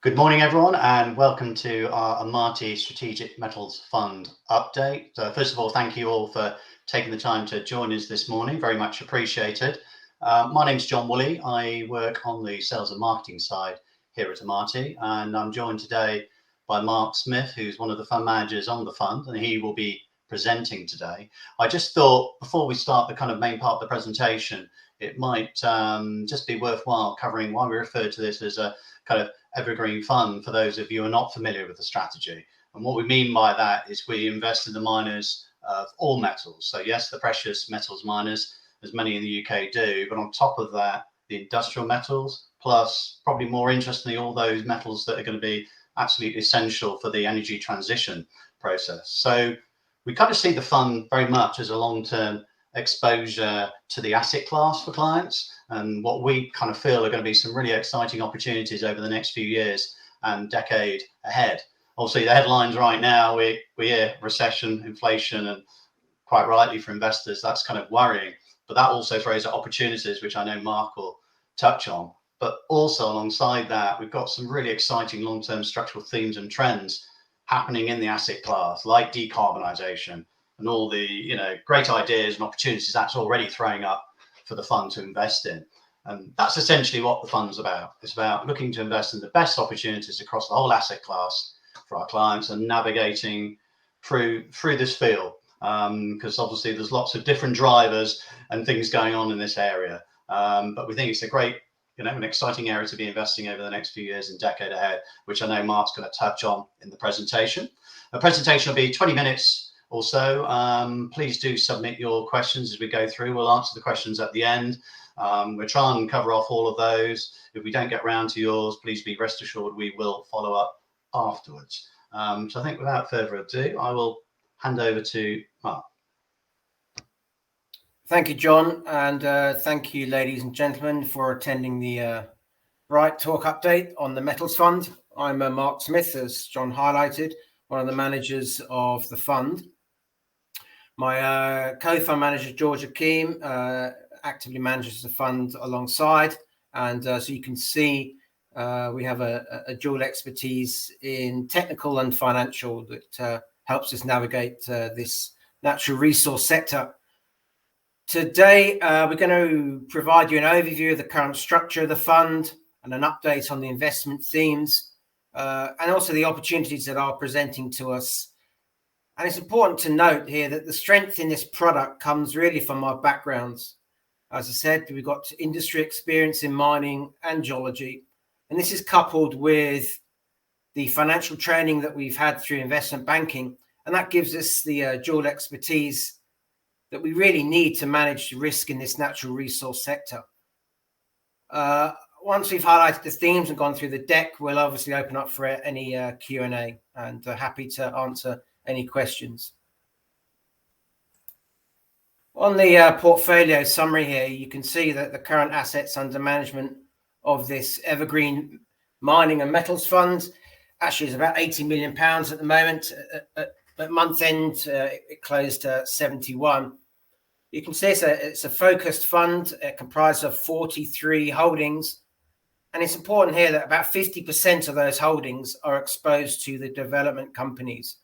Good morning, everyone, and welcome to our Amati Strategic Metals Fund update. First of all, thank you all for taking the time to join us this morning. Very much appreciated. My name's John Woolley. I work on the sales and marketing side here at Amati, and I'm joined today by Mark Smith, who's one of the fund managers on the fund, and he will be presenting today. I just thought before we start the kind of main part of the presentation, it might just be worthwhile covering why we refer to this as a kind of evergreen fund for those of you who are not familiar with the strategy. And what we mean by that is we invest in the miners of all metals. So yes, the precious metals miners, as many in the UK do, but on top of that, the industrial metals, plus probably more interestingly, all those metals that are going to be absolutely essential for the energy transition process. So we kind of see the fund very much as a long-term exposure to the asset class for clients, and what we kind of feel are going to be some really exciting opportunities over the next few years and decade ahead. Obviously, the headlines right now, we hear recession, inflation, and quite rightly for investors, that's kind of worrying. But that also throws up opportunities, which I know Mark will touch on. But also alongside that, we've got some really exciting long-term structural themes and trends happening in the asset class, like decarbonisation and all the great ideas and opportunities that's already throwing up for the fund to invest in. And that's essentially what the fund's about. It's about looking to invest in the best opportunities across the whole asset class for our clients and navigating through this field, because obviously there's lots of different drivers and things going on in this area. But we think it's a great, an exciting area to be investing over the next few years and decade ahead, which I know Mark's going to touch on in the presentation. The presentation will be 20 minutes or so. Please do submit your questions as we go through. We'll answer the questions at the end. We'll try and cover off all of those. If we don't get round to yours, please be rest assured we will follow up afterwards. So I think without further ado, I will hand over to Mark. Thank you, John, and thank you, ladies and gentlemen, for attending the Bright Talk update on the Metals Fund. I'm Mark Smith, as John highlighted, one of the managers of the fund. My co-fund manager, George Hakeem, actively manages the fund alongside, and so you can see we have a dual expertise in technical and financial that helps us navigate this natural resource sector. Today, we're going to provide you an overview of the current structure of the fund and an update on the investment themes, and also the opportunities that are presenting to us. And it's important to note here that the strength in this product comes really from our backgrounds. As I said, we've got industry experience in mining and geology, and this is coupled with the financial training that we've had through investment banking, and that gives us the dual expertise that we really need to manage risk in this natural resource sector. Once we've highlighted the themes and gone through the deck, we'll obviously open up for any Q&A, and happy to answer any questions. On the portfolio summary here, you can see that the current assets under management of this evergreen mining and metals fund actually is about £80 million at the moment. At month end, it closed at 71. You can see it's a focused fund comprised of 43 holdings. And it's important here that about 50% of those holdings are exposed to the development companies,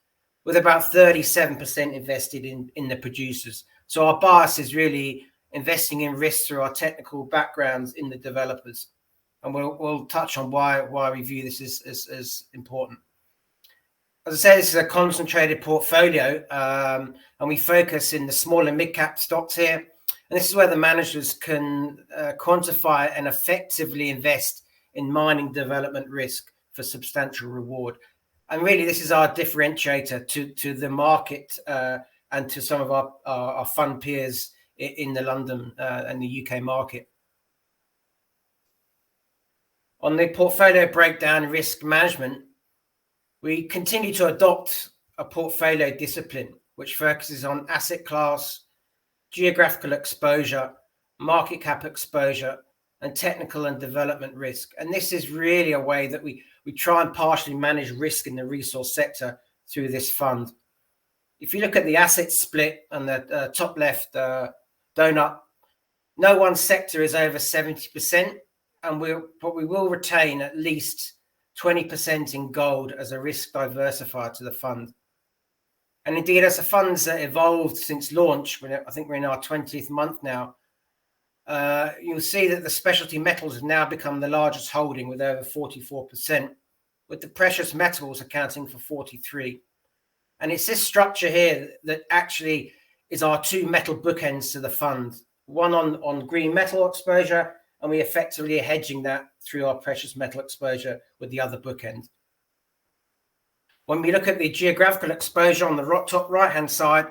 with about 37% invested in the producers. So our bias is really investing in risk through our technical backgrounds in the developers. And we'll touch on why we view this as important. As I said, this is a concentrated portfolio, and we focus in the small and mid-cap stocks here. And this is where the managers can quantify and effectively invest in mining development risk for substantial reward. And really, this is our differentiator to the market and to some of our fund peers in the London and the UK market. On the portfolio breakdown and risk management, we continue to adopt a portfolio discipline which focuses on asset class, geographical exposure, market cap exposure, and technical and development risk. And this is really a way that we try and partially manage risk in the resource sector through this fund. If you look at the asset split on the top left donut, no one sector is over 70%, and we will retain at least 20% in gold as a risk diversifier to the fund. And indeed, as the fund's evolved since launch, I think we're in our 20th month now, you'll see that the specialty metals have now become the largest holding with over 44%, with the precious metals accounting for 43%. And it's this structure here that actually is our two metal bookends to the fund, one on green metal exposure, and we effectively are hedging that through our precious metal exposure with the other bookend. When we look at the geographical exposure on the top right-hand side,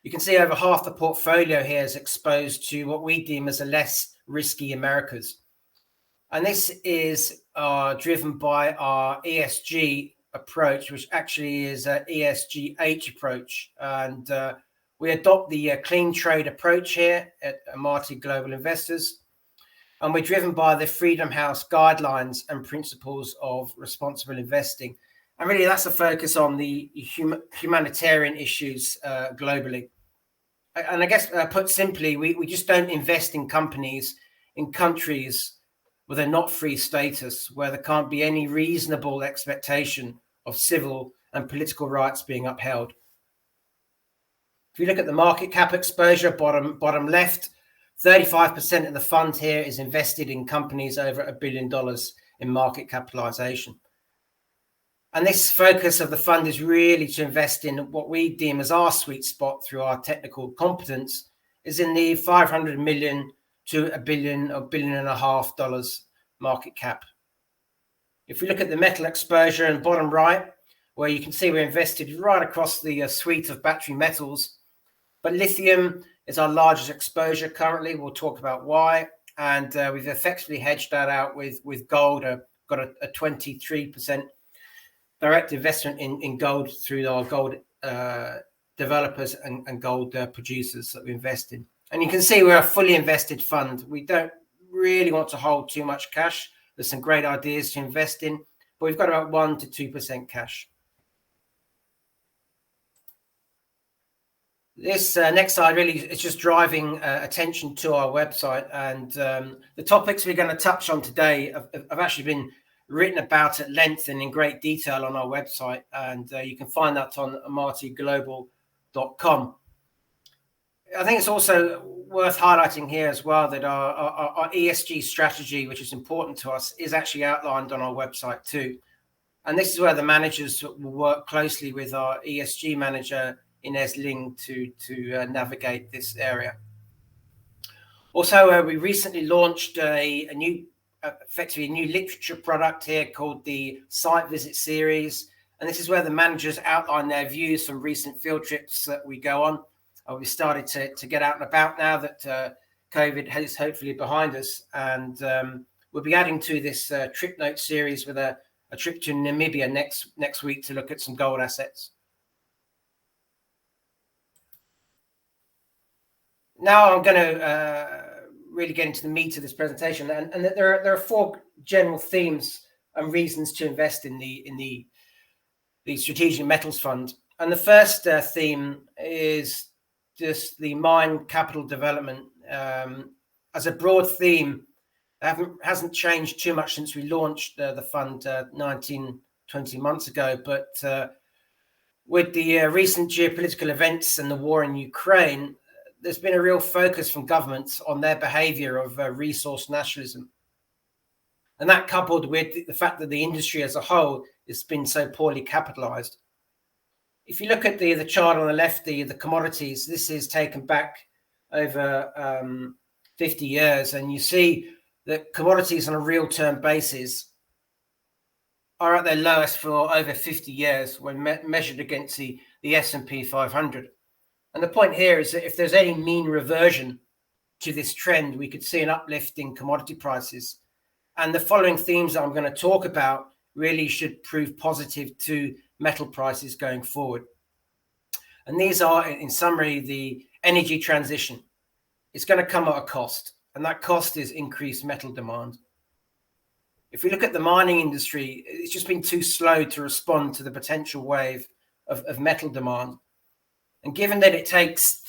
you can see over half the portfolio here is exposed to what we deem as a less risky Americas. And this is driven by our ESG approach, which actually is an ESGH approach. And we adopt the clean trade approach here at Amati Global Investors. And we're driven by the Freedom House guidelines and principles of responsible investing. And really, that's a focus on the humanitarian issues globally. And I guess, put simply, we just don't invest in companies in countries with a not free status, where there can't be any reasonable expectation of civil and political rights being upheld. If you look at the market cap exposure, bottom left, 35% of the fund here is invested in companies over $1 billion in market capitalization. And this focus of the fund is really to invest in what we deem as our sweet spot through our technical competence, is in the 500 million to $1 billion or $1.5 billion market cap. If we look at the metal exposure in bottom right, where you can see we're invested right across the suite of battery metals, but lithium is our largest exposure currently. We'll talk about why. And we've effectively hedged that out with gold, got a 23% direct investment in gold through our gold developers and gold producers that we invest in. And you can see we're a fully invested fund. We don't really want to hold too much cash. There's some great ideas to invest in, but we've got about 1 to 2% cash. This next slide really is just driving attention to our website, and the topics we're going to touch on today have actually been written about at length and in great detail on our website, and you can find that on amatiglobal.com. I think it's also worth highlighting here as well that our ESG strategy, which is important to us, is actually outlined on our website too. And this is where the managers will work closely with our ESG manager, Inez Ling, to navigate this area. Also, we recently launched a new literature product here called the Site Visit Series. And this is where the managers outline their views from recent field trips that we go on. We started to get out and about now that COVID is hopefully behind us. And we'll be adding to this trip note series with a trip to Namibia next week to look at some gold assets. Now I'm going to really get into the meat of this presentation, and there are 4 general themes and reasons to invest in the strategic metals fund. And the first theme is just the mine capital development. As a broad theme, hasn't changed too much since we launched the fund 19-20 months ago, but with the recent geopolitical events and the war in Ukraine, there's been a real focus from governments on their behavior of resource nationalism. And that, coupled with the fact that the industry as a whole has been so poorly capitalized. If you look at the chart on the left, the commodities, this is taken back over 50 years, and you see that commodities on a real term basis are at their lowest for over 50 years when measured against the S&P 500. And the point here is that if there's any mean reversion to this trend, we could see an uplift in commodity prices. And the following themes that I'm going to talk about really should prove positive to metal prices going forward. And these are, in summary, the energy transition. It's going to come at a cost, and that cost is increased metal demand. If we look at the mining industry, it's just been too slow to respond to the potential wave of metal demand. And given that it takes,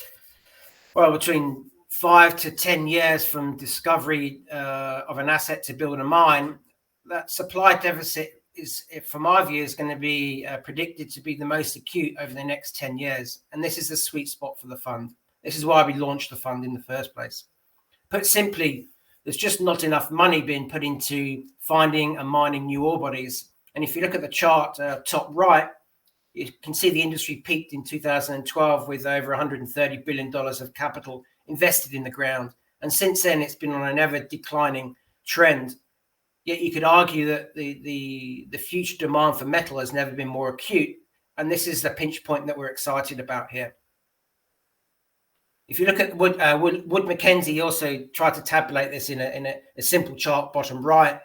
between 5 to 10 years from discovery of an asset to build a mine, that supply deficit from my view, is going to be predicted to be the most acute over the next 10 years. And this is the sweet spot for the fund. This is why we launched the fund in the first place. Put simply, there's just not enough money being put into finding and mining new ore bodies. And if you look at the chart top right, you can see the industry peaked in 2012 with over $130 billion of capital invested in the ground. And since then, it's been on an ever declining trend. Yet you could argue that the future demand for metal has never been more acute. And this is the pinch point that we're excited about here. If you look at Wood Mackenzie also tried to tabulate this in a simple chart bottom right.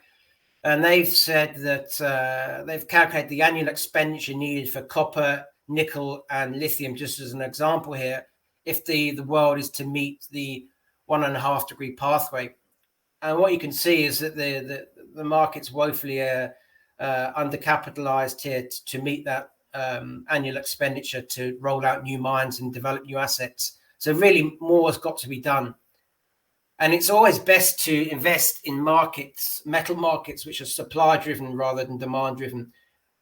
And they've said that they've calculated the annual expenditure needed for copper, nickel, and lithium, just as an example here, if the world is to meet the 1.5 degree pathway. And what you can see is that the market's woefully undercapitalized here to meet that annual expenditure to roll out new mines and develop new assets. So really more has got to be done. And it's always best to invest in markets, metal markets, which are supply driven rather than demand driven.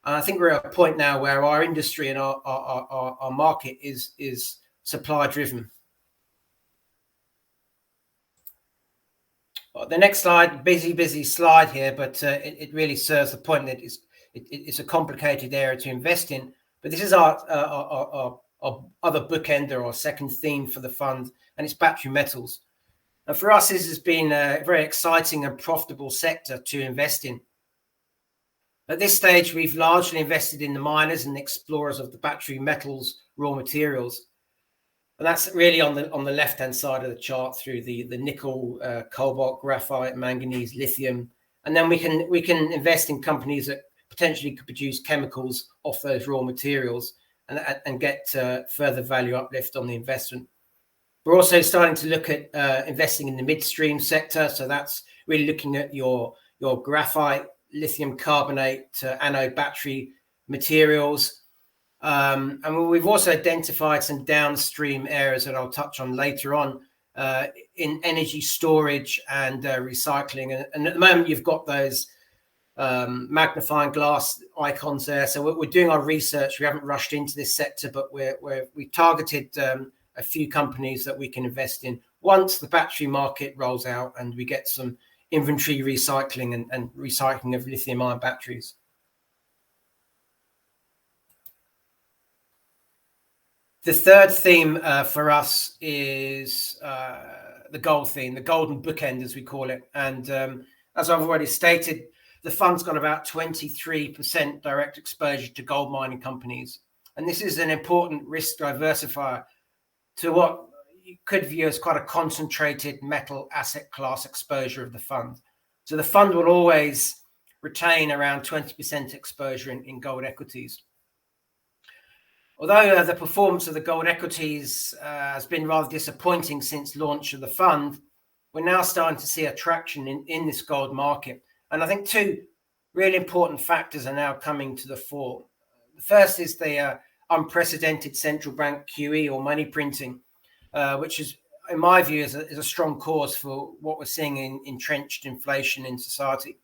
And I think we're at a point now where our industry and our market is supply driven. The next slide, busy slide here, but it really serves the point that it's a complicated area to invest in. But this is our other bookender or second theme for the fund, and it's battery metals. And for us, this has been a very exciting and profitable sector to invest in. At this stage, we've largely invested in the miners and explorers of the battery metals raw materials. And that's really on the left-hand side of the chart through the nickel, cobalt, graphite, manganese, lithium. And then we can invest in companies that potentially could produce chemicals off those raw materials and get further value uplift on the investment. We're also starting to look at investing in the midstream sector. So that's really looking at your graphite, lithium carbonate, anode battery materials. And we've also identified some downstream areas that I'll touch on later on in energy storage and recycling. And at the moment, you've got those magnifying glass icons there. So we're doing our research. We haven't rushed into this sector, but we targeted a few companies that we can invest in once the battery market rolls out and we get some inventory recycling and recycling of lithium-ion batteries. The third theme for us is the gold theme, the golden bookend, as we call it. And as I've already stated, the fund's got about 23% direct exposure to gold mining companies. And this is an important risk diversifier to what you could view as quite a concentrated metal asset class exposure of the fund. So the fund will always retain around 20% exposure in gold equities. Although the performance of the gold equities has been rather disappointing since launch of the fund, we're now starting to see a traction in this gold market. And I think two really important factors are now coming to the fore. The first is the unprecedented central bank QE or money printing, which is, in my view, is a strong cause for what we're seeing in entrenched inflation in society.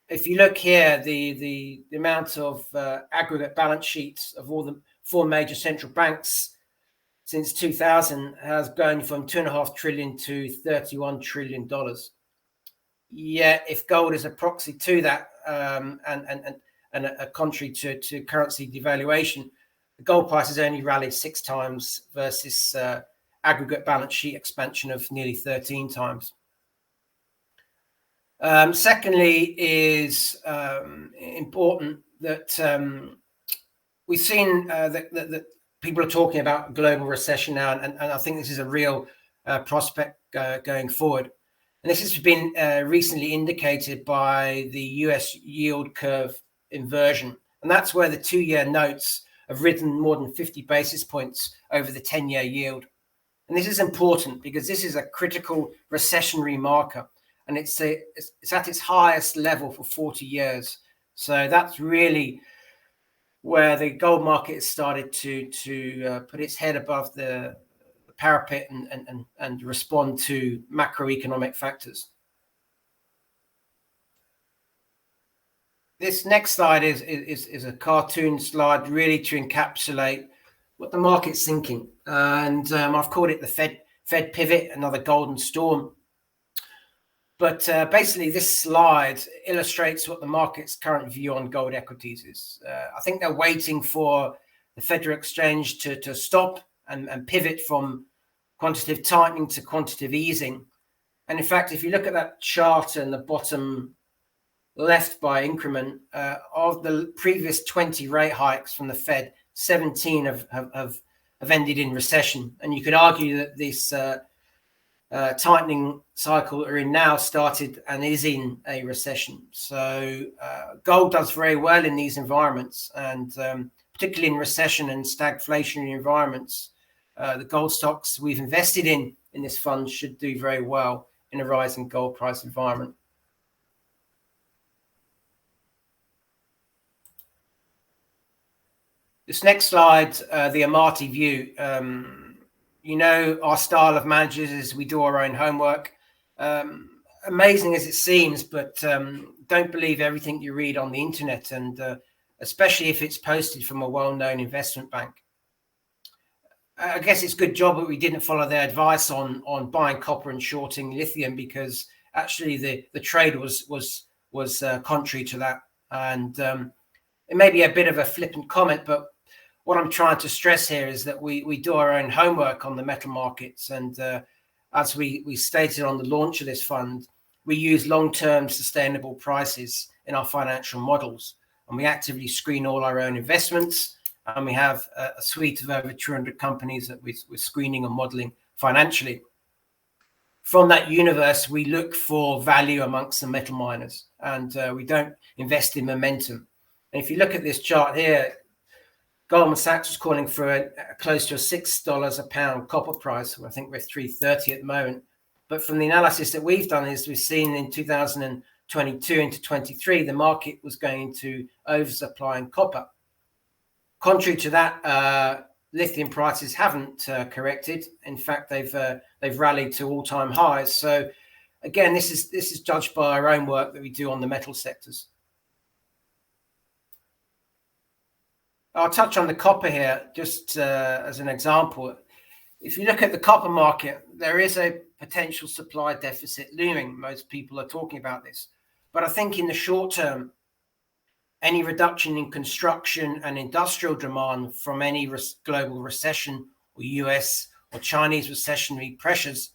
If you look here, the amount of aggregate balance sheets of all the four major central banks since 2000 has grown from $2.5 trillion to $31 trillion. Yet, if gold is a proxy to that and a contrary to currency devaluation, the gold price has only rallied 6 times versus aggregate balance sheet expansion of nearly 13 times. Secondly, is important that we've seen that people are talking about global recession now, and I think this is a real prospect going forward. And this has been recently indicated by the US yield curve inversion. And that's where the 2-year notes have risen more than 50 basis points over the 10-year yield. And this is important because this is a critical recessionary marker. And it's at its highest level for 40 years. So that's really where the gold market has started to put its head above the parapet and respond to macroeconomic factors. This next slide is a cartoon slide, really to encapsulate what the market's thinking. And I've called it the Fed pivot, another golden storm. But basically, this slide illustrates what the market's current view on gold equities is. I think they're waiting for the Federal Exchange to stop and pivot from quantitative tightening to quantitative easing. And in fact, if you look at that chart in the bottom left by increment, of the previous 20 rate hikes from the Fed, 17 have ended in recession. And you could argue that this tightening cycle we're in now started and is in a recession. So gold does very well in these environments, and particularly in recession and stagflationary environments. The gold stocks we've invested in this fund should do very well in a rising gold price environment. This next slide, the Amati view. You know, our style of managers is we do our own homework. Amazing as it seems, but don't believe everything you read on the internet, and especially if it's posted from a well-known investment bank. I guess it's a good job that we didn't follow their advice on buying copper and shorting lithium, because actually the trade was contrary to that. And it may be a bit of a flippant comment, but what I'm trying to stress here is that we do our own homework on the metal markets. And as we stated on the launch of this fund, we use long-term sustainable prices in our financial models. And we actively screen all our own investments. And we have a suite of over 200 companies that we're screening and modeling financially. From that universe, we look for value amongst the metal miners, and we don't invest in momentum. And if you look at this chart here, Goldman Sachs was calling for close to a $6 a pound copper price. I think we're $3.30 at the moment. But from the analysis that we've done, is we've seen in 2022 into 23, the market was going to oversupply in copper. Contrary to that, lithium prices haven't corrected. In fact, they've rallied to all-time highs. So again, this is judged by our own work that we do on the metal sectors. I'll touch on the copper here just as an example. If you look at the copper market, there is a potential supply deficit looming. Most people are talking about this. But I think in the short term, any reduction in construction and industrial demand from any global recession or US or Chinese recessionary pressures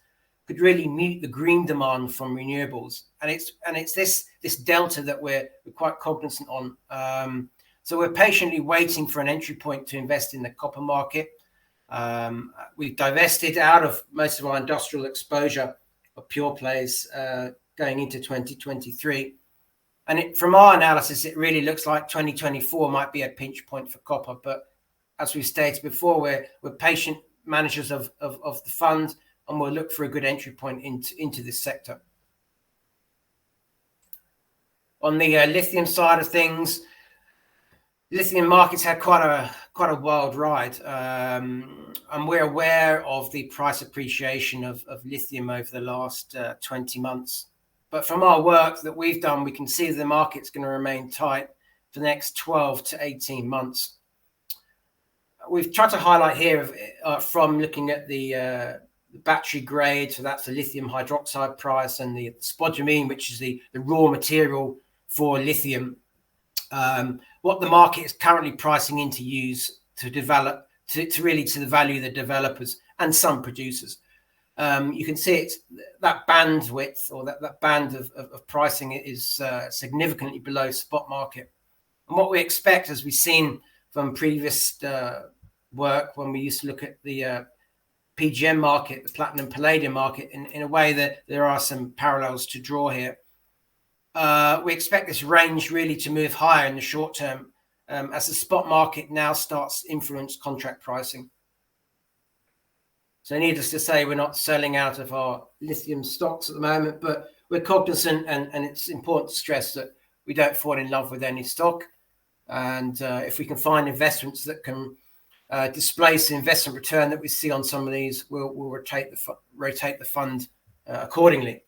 could really mute the green demand from renewables. And it's this delta that we're quite cognizant on. So we're patiently waiting for an entry point to invest in the copper market. We've divested out of most of our industrial exposure of pure plays going into 2023. And from our analysis, it really looks like 2024 might be a pinch point for copper. But as we stated before, we're patient managers of the fund, and we'll look for a good entry point into this sector. On the lithium side of things, lithium markets had quite a wild ride, and we're aware of the price appreciation of lithium over the last 20 months. But from our work that we've done, we can see the market's going to remain tight for the next 12 to 18 months. We've tried to highlight here from looking at the battery grade, so that's the lithium hydroxide price, and the spodumene, which is the raw material for lithium. What the market is currently pricing in to use to develop to the value of the developers and some producers. You can see it's that bandwidth, or that band of pricing is significantly below spot market. And what we expect, as we've seen from previous work when we used to look at the PGM market, the platinum palladium market, in a way that there are some parallels to draw here. We expect this range really to move higher in the short term as the spot market now starts to influence contract pricing. So needless to say, we're not selling out of our lithium stocks at the moment, but we're cognizant, and it's important to stress that we don't fall in love with any stock. And if we can find investments that can displace the investment return that we see on some of these, we'll rotate the fund accordingly.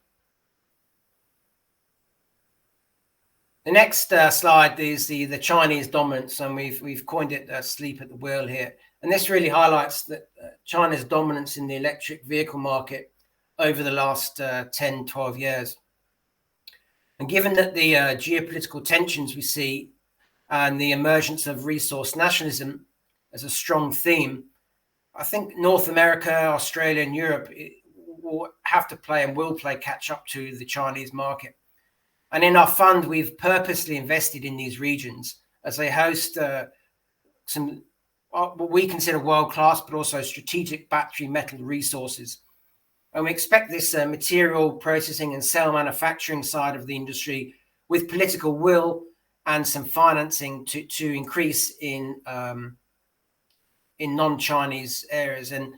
The next slide is the Chinese dominance, and we've coined it "sleep at the wheel" here. And this really highlights that China's dominance in the electric vehicle market over the last 10, 12 years. And given that the geopolitical tensions we see and the emergence of resource nationalism as a strong theme, I think North America, Australia, and Europe will have to play and will play catch up to the Chinese market. And in our fund, we've purposely invested in these regions as they host some what we consider world-class, but also strategic battery metal resources. And we expect this material processing and cell manufacturing side of the industry, with political will and some financing, to increase in non-Chinese areas. And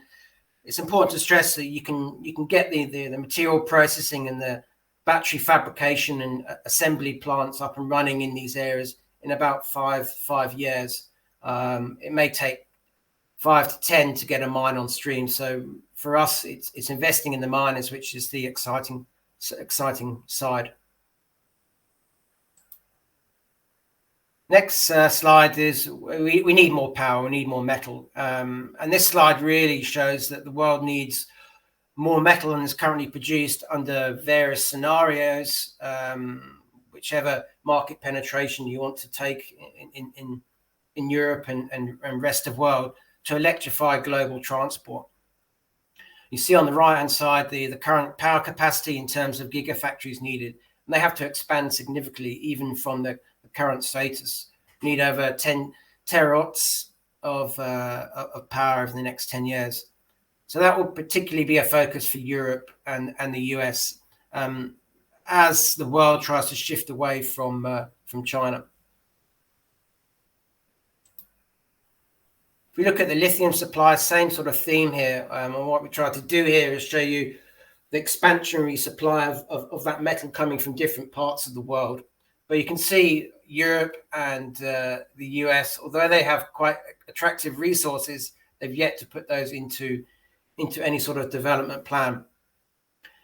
it's important to stress that you can get the material processing and the battery fabrication and assembly plants up and running in these areas in about five years. It may take 5 to 10 to get a mine on stream. So for us, it's investing in the miners, which is the exciting side. Next slide is we need more power, we need more metal. And this slide really shows that the world needs more metal than is currently produced under various scenarios, whichever market penetration you want to take in Europe and rest of world, to electrify global transport. You see on the right-hand side the current power capacity in terms of gigafactories needed, and they have to expand significantly even from the current status. Need over 10 terawatts of power over the next 10 years. So that will particularly be a focus for Europe and the US as the world tries to shift away from China. If we look at the lithium supply, same sort of theme here. And what we try to do here is show you the expansionary supply of that metal coming from different parts of the world. But you can see Europe and the US, although they have quite attractive resources, they've yet to put those into any sort of development plan.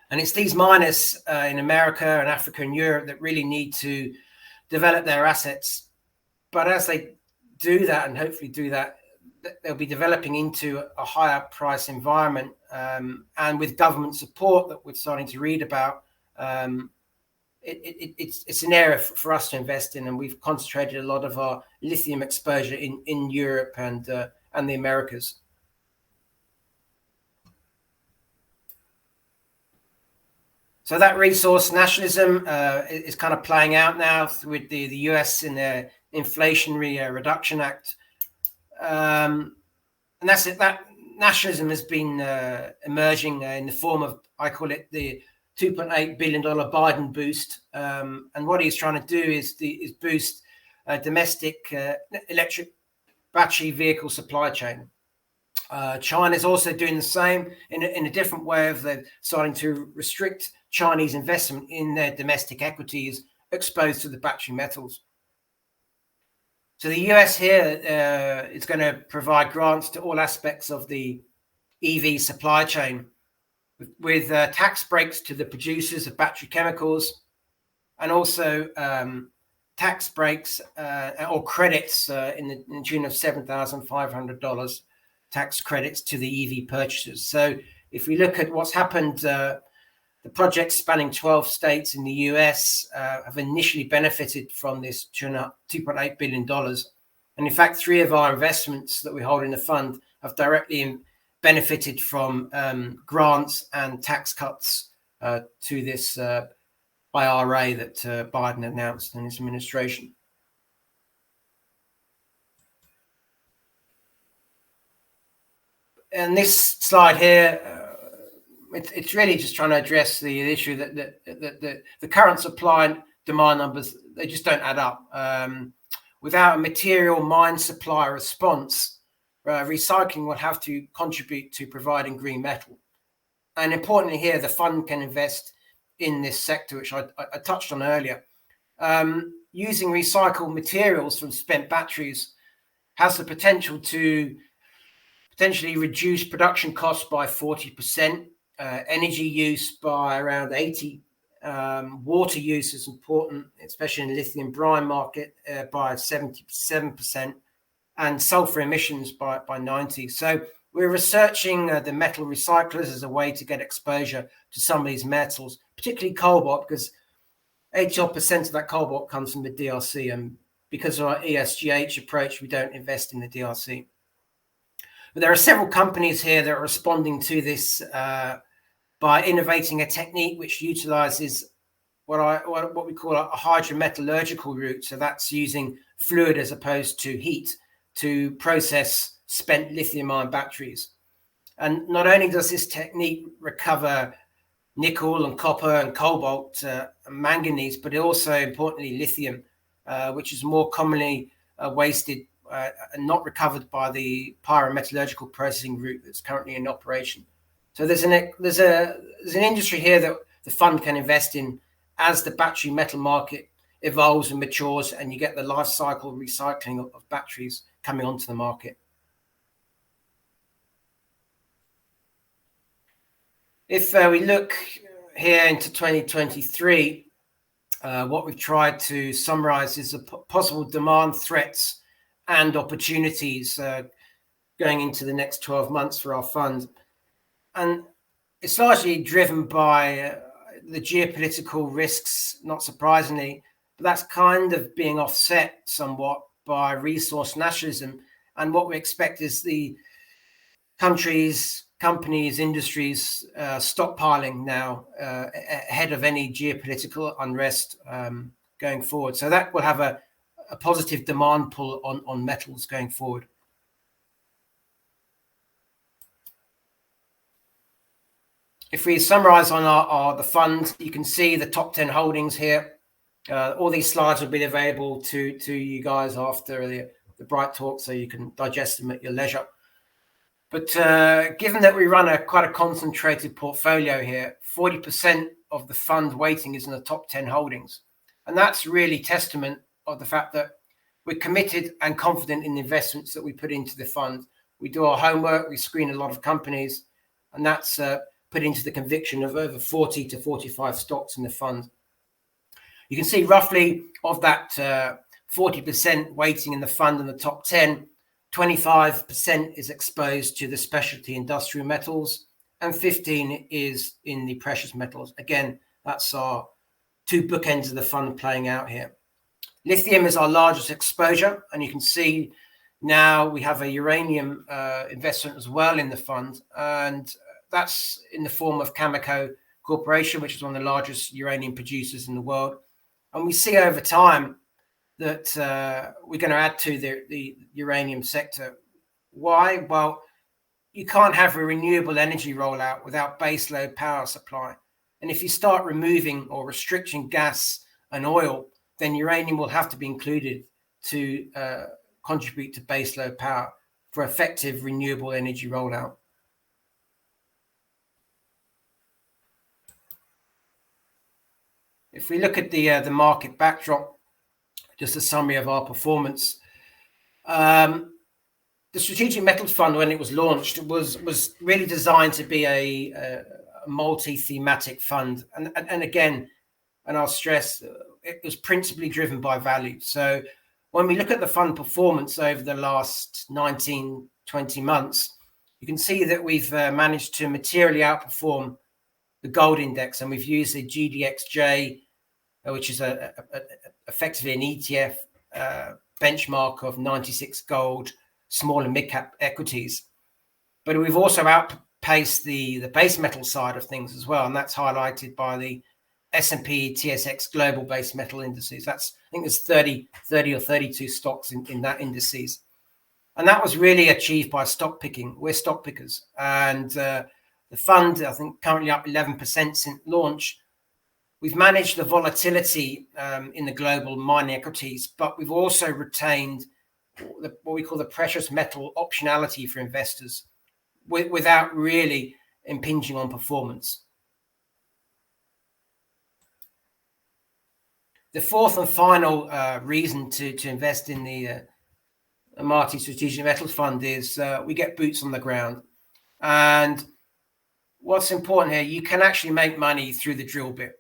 And it's these miners in America and Africa and Europe that really need to develop their assets. But as they do that, and hopefully do that, they'll be developing into a higher price environment. And with government support that we're starting to read about, it's an area for us to invest in, and we've concentrated a lot of our lithium exposure in Europe and the Americas. So that resource nationalism is kind of playing out now with the US in their Inflationary Reduction Act. And that's it. That nationalism has been emerging in the form of, I call it, the $2.8 billion Biden boost. And what he's trying to do is boost domestic electric battery vehicle supply chain. China is also doing the same in a different way of they're starting to restrict Chinese investment in their domestic equities exposed to the battery metals. So the US here is going to provide grants to all aspects of the EV supply chain with tax breaks to the producers of battery chemicals, and also tax breaks or credits in the tune of $7,500 tax credits to the EV purchasers. So if we look at what's happened, the projects spanning 12 states in the US have initially benefited from this $2.8 billion. And in fact, 3 of our investments that we hold in the fund have directly benefited from grants and tax cuts to this IRA that Biden announced in his administration. And this slide here, it's really just trying to address the issue that the current supply and demand numbers, they just don't add up. Without a material mine supply response, recycling will have to contribute to providing green metal. And importantly here, the fund can invest in this sector, which I touched on earlier. Using recycled materials from spent batteries has the potential to potentially reduce production costs by 40%, energy use by around 80%, Water use is important, especially in the lithium brine market, by 77%, and sulfur emissions by 90%. So we're researching the metal recyclers as a way to get exposure to some of these metals, particularly cobalt, because 80% of that cobalt comes from the DRC, and because of our ESGH approach, we don't invest in the DRC. But there are several companies here that are responding to this by innovating a technique which utilizes what we call a hydrometallurgical route. So that's using fluid as opposed to heat to process spent lithium-ion batteries. And not only does this technique recover nickel and copper and cobalt and manganese, but also, importantly, lithium, which is more commonly wasted and not recovered by the pyrometallurgical processing route that's currently in operation. So there's an industry here that the fund can invest in as the battery metal market evolves and matures, and you get the life cycle recycling of batteries coming onto the market. If we look here into 2023, what we've tried to summarize is the possible demand threats and opportunities going into the next 12 months for our fund. And it's largely driven by the geopolitical risks, not surprisingly, but that's kind of being offset somewhat by resource nationalism. And what we expect is the countries, companies, industries stockpiling now ahead of any geopolitical unrest going forward. So that will have a positive demand pull on metals going forward. If we summarize on the fund, you can see the top 10 holdings here. All these slides will be available to you guys after the Bright talk, so you can digest them at your leisure. But given that we run quite a concentrated portfolio here, 40% of the fund weighting is in the top 10 holdings. And that's really testament of the fact that we're committed and confident in the investments that we put into the fund. We do our homework, we screen a lot of companies, and that's put into the conviction of over 40 to 45 stocks in the fund. You can see roughly of that 40% weighting in the fund in the top 10, 25% is exposed to the specialty industrial metals, and 15% is in the precious metals. Again, that's our two bookends of the fund playing out here. Lithium is our largest exposure, and you can see now we have a uranium investment as well in the fund, and that's in the form of Cameco Corporation, which is one of the largest uranium producers in the world. And we see over time that we're going to add to the uranium sector. Why? Well, you can't have a renewable energy rollout without baseload power supply. And if you start removing or restricting gas and oil, then uranium will have to be included to contribute to baseload power for effective renewable energy rollout. If we look at the market backdrop, just a summary of our performance. The Strategic Metals Fund, when it was launched, was really designed to be a multi-thematic fund. And again, and I'll stress, it was principally driven by value. So when we look at the fund performance over the last 19, 20 months, you can see that we've managed to materially outperform the gold index, and we've used the GDXJ, which is effectively an ETF benchmark of 96 gold, small and mid cap equities. But we've also outpaced the base metal side of things as well, and that's highlighted by the S&P TSX Global Base Metal Indices. I think there's 30 or 32 stocks in that indices. And that was really achieved by stock picking. We're stock pickers. And the fund, I think, currently up 11% since launch. We've managed the volatility in the global mining equities, but we've also retained what we call the precious metal optionality for investors without really impinging on performance. The fourth and final reason to invest in the Amati Strategic Metals Fund is we get boots on the ground. And what's important here, you can actually make money through the drill bit.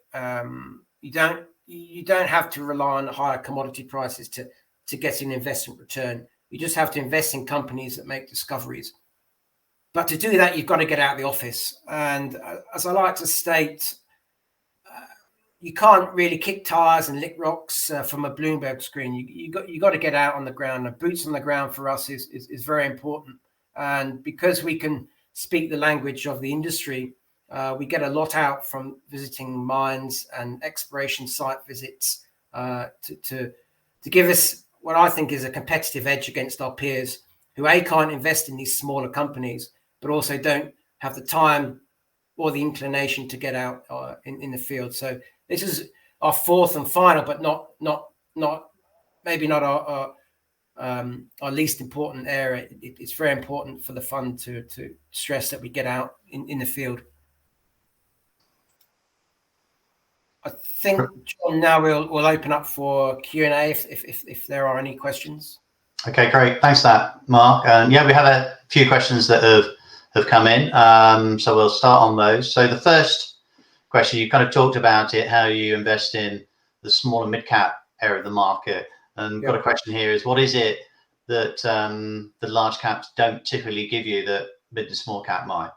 You don't have to rely on higher commodity prices to get an investment return. You just have to invest in companies that make discoveries. But to do that, you've got to get out of the office. And as I like to state, you can't really kick tires and lick rocks from a Bloomberg screen. You got to get out on the ground. And boots on the ground for us is very important. And because we can speak the language of the industry, we get a lot out from visiting mines and exploration site visits to give us what I think is a competitive edge against our peers who can't invest in these smaller companies, but also don't have the time or the inclination to get out in the field. So this is our fourth and final, but not maybe not our least important area. It's very important for the fund to stress that we get out in the field. I think, John, now we'll open up for Q&A if there are any questions. Okay, great. Thanks for that, Mark. Yeah, we have a few questions that have come in, so we'll start on those. So the first question, you kind of talked about it, how you invest in the small and mid-cap area of the market. And got a question here is, what is it that the large caps don't typically give you that mid to small cap might?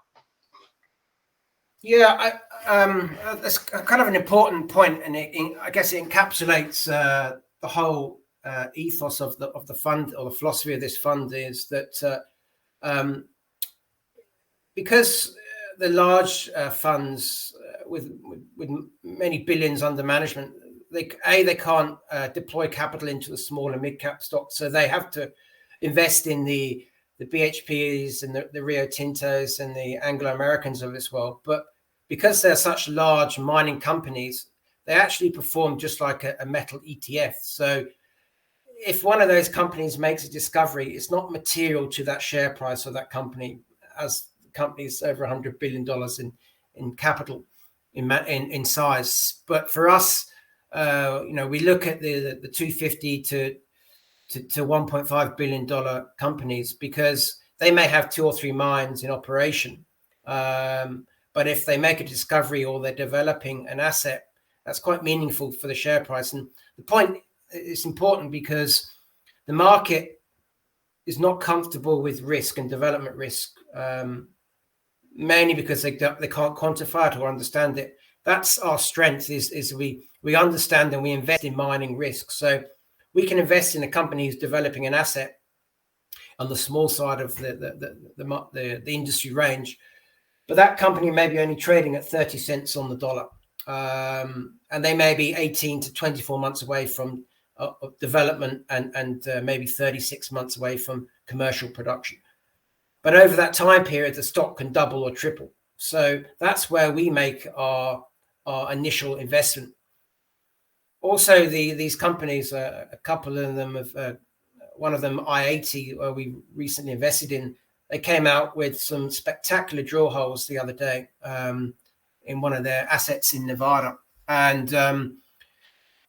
Yeah, that's kind of an important point, and I guess it encapsulates the whole ethos of the fund, or the philosophy of this fund, is that because the large funds with many billions under management, they can't deploy capital into the small and mid cap stocks, so they have to invest in the BHPs and the Rio Tintos and the Anglo Americans of this world. But because they're such large mining companies, they actually perform just like a metal ETF. So if one of those companies makes a discovery, it's not material to that share price of that company, as the company's over $100 billion in capital in size. But for us, we look at the 250 to $1.5 billion companies, because they may have 2 or 3 mines in operation. But if they make a discovery or they're developing an asset, that's quite meaningful for the share price. And the point is important because the market is not comfortable with risk and development risk, mainly because they can't quantify it or understand it. That's our strength, is we understand and we invest in mining risk. So we can invest in a company who's developing an asset on the small side of the industry range, but that company may be only trading at 30 cents on the dollar, and they may be 18 to 24 months away from development and maybe 36 months away from commercial production. But over that time period, the stock can double or triple. So that's where we make our initial investment. Also, these companies, a couple of them, one of them, I-80, we recently invested in, they came out with some spectacular drill holes the other day in one of their assets in Nevada. And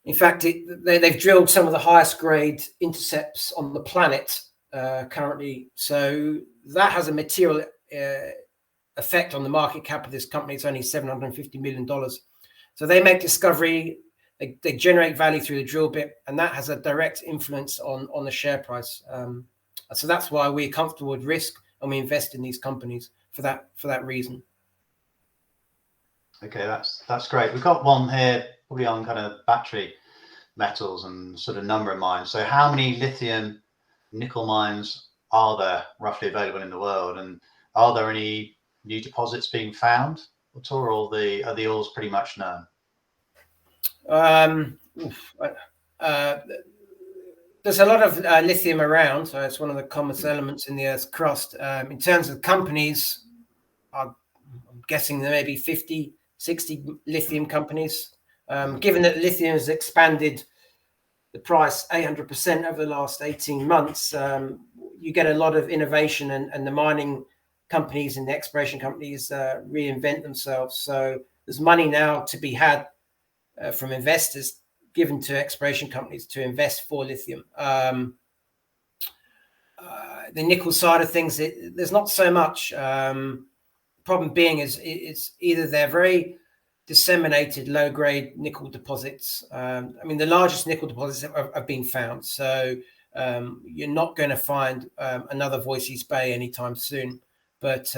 in fact, they've drilled some of the highest grade intercepts on the planet currently. So that has a material effect on the market cap of this company. It's only $750 million. So they make discovery, they generate value through the drill bit, and that has a direct influence on the share price. So that's why we're comfortable with risk, and we invest in these companies for that reason. Okay, that's great. We've got one here probably on kind of battery metals and sort of number of mines. So how many lithium nickel mines are there roughly available in the world, and are there any new deposits being found at all, or are the ores pretty much known? There's a lot of lithium around, so it's one of the common elements in the Earth's crust. In terms of companies, I'm guessing there may be 50, 60 lithium companies. Given that lithium has expanded the price 800% over the last 18 months, you get a lot of innovation, and the mining companies and the exploration companies reinvent themselves. So there's money now to be had from investors given to exploration companies to invest for lithium. The nickel side of things, there's not so much. Problem being is it's either they're very disseminated low-grade nickel deposits. I mean, the largest nickel deposits have been found. So you're not going to find another Voisey's Bay anytime soon. But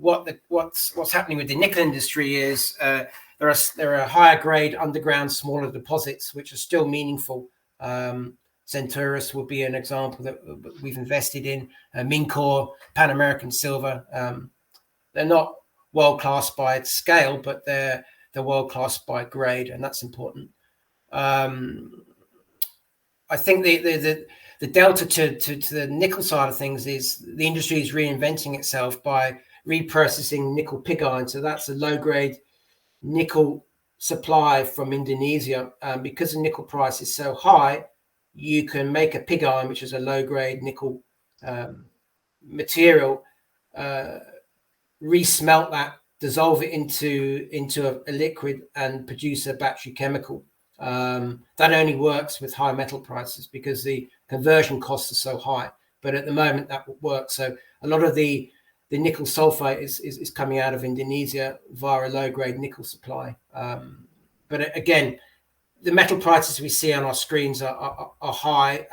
what's happening with the nickel industry is there are higher grade underground smaller deposits which are still meaningful. Centaurus will be an example that we've invested in. Mincor, Pan American Silver. They're not world class by scale, but they're world class by grade, and that's important. I think the delta to the nickel side of things is the industry is reinventing itself by reprocessing nickel pig iron. So that's a low grade nickel supply from Indonesia. Because the nickel price is so high, you can make a pig iron, which is a low grade nickel material, resmelt that, dissolve it into a liquid, and produce a battery chemical. That only works with high metal prices because the conversion costs are so high. But at the moment, that would work. So a lot of the nickel sulfate is coming out of Indonesia via a low-grade nickel supply. But again, the metal prices we see on our screens are high.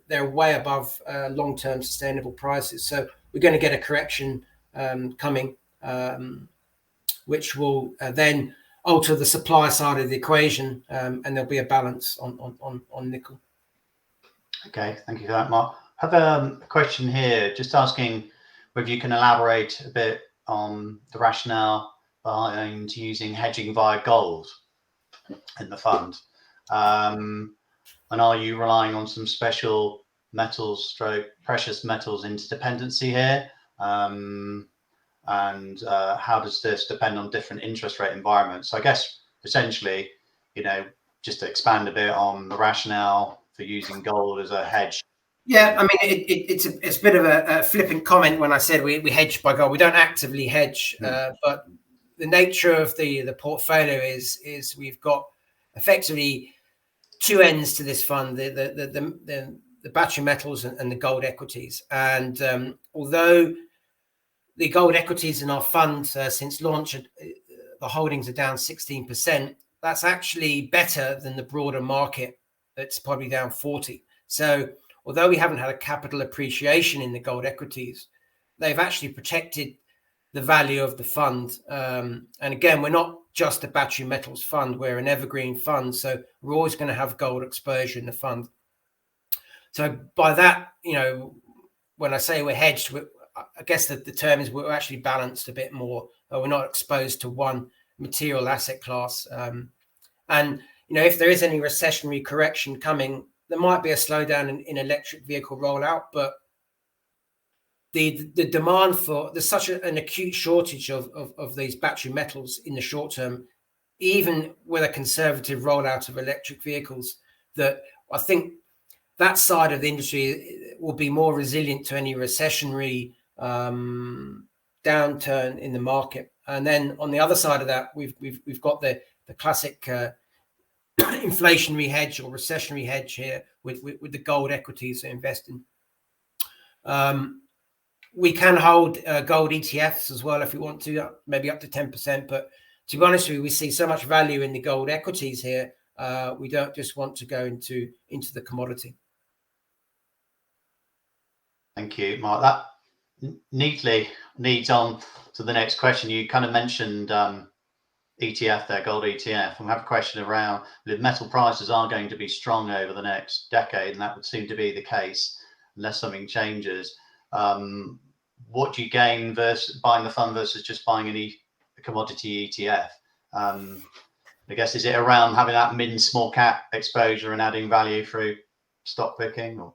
They're way above long-term sustainable prices. So we're going to get a correction coming, which will then alter the supply side of the equation, and there'll be a balance on nickel. Okay, thank you for that, Mark. I have a question here, just asking whether you can elaborate a bit on the rationale behind using hedging via gold in the fund. And are you relying on some special metals, precious metals interdependency here? And how does this depend on different interest rate environments? So I guess essentially, just to expand a bit on the rationale for using gold as a hedge. Yeah, I mean, it's a bit of a flippant comment when I said we hedge by gold. We don't actively hedge, but the nature of the portfolio is we've got effectively two ends to this fund: the battery metals and the gold equities. And although the gold equities in our fund since launch, the holdings are down 16%. That's actually better than the broader market. That's probably down 40%. So although we haven't had a capital appreciation in the gold equities, they've actually protected the value of the fund. And again, we're not just a battery metals fund, we're an evergreen fund. So we're always going to have gold exposure in the fund. So by that, when I say we're hedged, I guess the term is we're actually balanced a bit more. We're not exposed to one material asset class. And if there is any recessionary correction coming, there might be a slowdown in electric vehicle rollout, but the demand there's such an acute shortage of these battery metals in the short term, even with a conservative rollout of electric vehicles, that I think that side of the industry will be more resilient to any recessionary downturn in the market. And then on the other side of that, we've got the classic inflationary hedge or recessionary hedge here with the gold equities to invest in. We can hold gold ETFs as well if we want to, maybe up to 10%. But to be honest with you, we see so much value in the gold equities here. We don't just want to go into the commodity. Thank you, Mark. That neatly leads on to the next question. You kind of mentioned ETF there, gold ETF, and we have a question around the metal prices are going to be strong over the next decade, and that would seem to be the case unless something changes. What do you gain versus buying the fund versus just buying any commodity ETF? I guess, is it around having that mid and small cap exposure and adding value through stock picking? Or?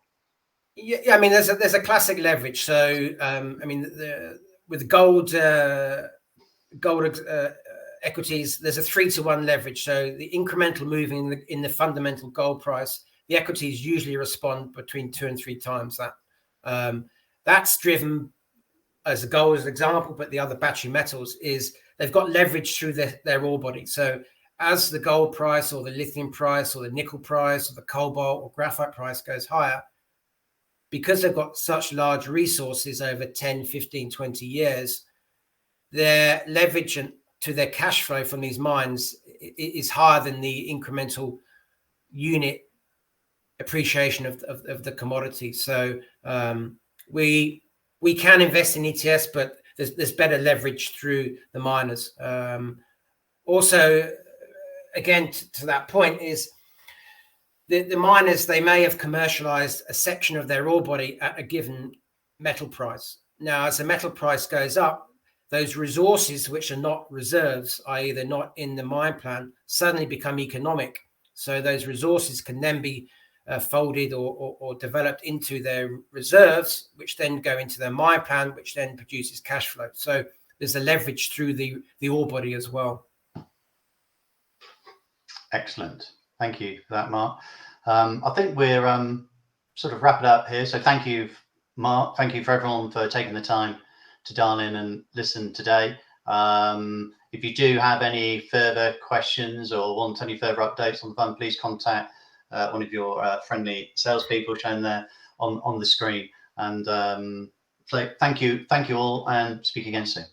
Yeah, I mean, there's a classic leverage. So, I mean, with gold equities, there's a 3-to-1 leverage. So the incremental move in the fundamental gold price, the equities usually respond between 2 and 3 times that. That's driven as a gold as an example, but the other battery metals is they've got leverage through their ore body. So as the gold price or the lithium price or the nickel price or the cobalt or graphite price goes higher, because they've got such large resources over 10, 15, 20 years, their leverage to their cash flow from these mines is higher than the incremental unit appreciation of the commodity. So we can invest in ETS, but there's better leverage through the miners. Also, again, to that point is the miners, they may have commercialized a section of their ore body at a given metal price. Now, as the metal price goes up, those resources which are not reserves, i.e. they're not in the mine plan, suddenly become economic. So those resources can then be folded or developed into their reserves, which then go into their mine plan, which then produces cash flow. So there's a leverage through the ore body as well. Excellent. Thank you for that, Mark. I think we're sort of wrapping up here. So thank you, Mark. Thank you for everyone for taking the time to dial in and listen today. If you do have any further questions or want any further updates on the fund, please contact one of your friendly salespeople shown there on the screen. And so thank you all, and speak again soon.